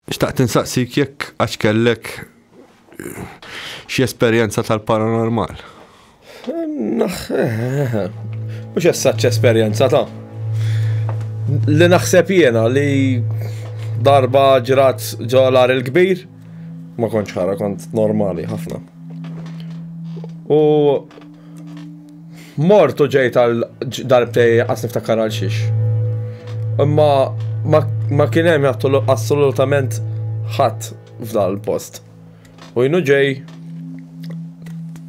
Xtaqt insaqsik jekk għax kellek xi esperjenza tal-paranormal. Mhux essaċ esperjenza ta' li naħseb jiena li darba ġrat ġolar il-kbir ma kontx ħara, kont normali ħafna. U mortu ġejt għal darbtej qas niftakar għal xiex. Imma ma kien hemm assolutament ħadd f'dan il-post. U jienu ġej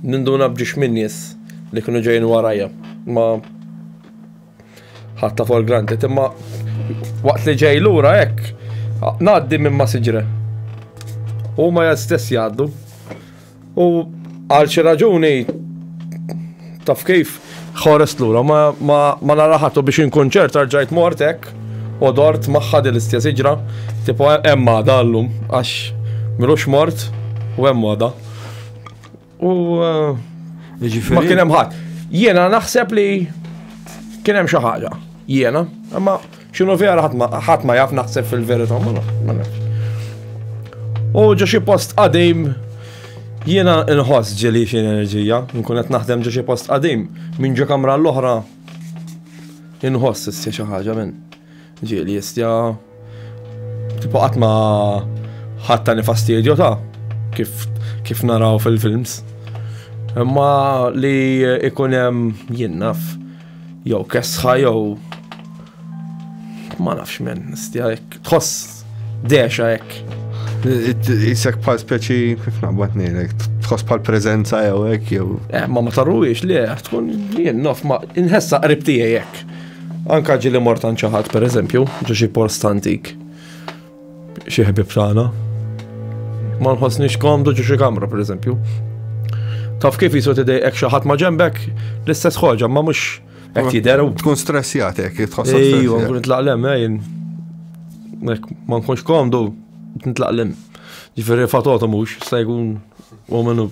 ninduna bġiex min nies li kienu ġejjin warajja. Ma ħatta for granted, imma waqt li ġej lura hekk ngħaddi minn ma siġre. U ma stess jgħaddu. U għal xi raġuni taf kif ħores lura ma naraħatu biex inkunċert rġajt mort hekk u dort magħha l-istess iġra tipo hemm għada llum għax milux mort u hemm għada. U ma kien hemm ħadd. Jiena naħseb li kien hemm xi ħaġa. Jiena, imma x'inhu vera ħadd ma jaf naħseb fil-verità ma nafx. U ġo xi post qadim jiena inħoss ġieli xi enerġija, nkun qed naħdem ġo xi post qadim minn ġo kamra l-oħra inħoss issa xi ħaġa minn ġieli jistja tipo qatt ma ħattani fastidju ta' kif naraw fil-films. Imma li ikun hemm jien naf jew kesħa jew ma nafx minn nistja hekk tħoss dexa hekk. Isek bħal speċi kif naqbad ngħidlek, tħoss bħal preżenza jew hekk jew. Ma tarruwiex li tkun jien naf ma inħessa qrib tiegħi hekk. Anka ġieli mort għand xi ħadd pereżempju, ġo xi post antik. Xi ħbieb tagħna. Ma nħossniex komdu ġo xi kamra pereżempju. Taf kif jisu tidej hekk xi ħadd ma ġembek l-istess ħoġa ma mhux hekk jidher. Tkun stressjat hekk, tħoss. Ejwa, nkun nitlaqlem ma nkunx komdu nitlaqlem. Ġifieri fatota mhux se jkun u minnu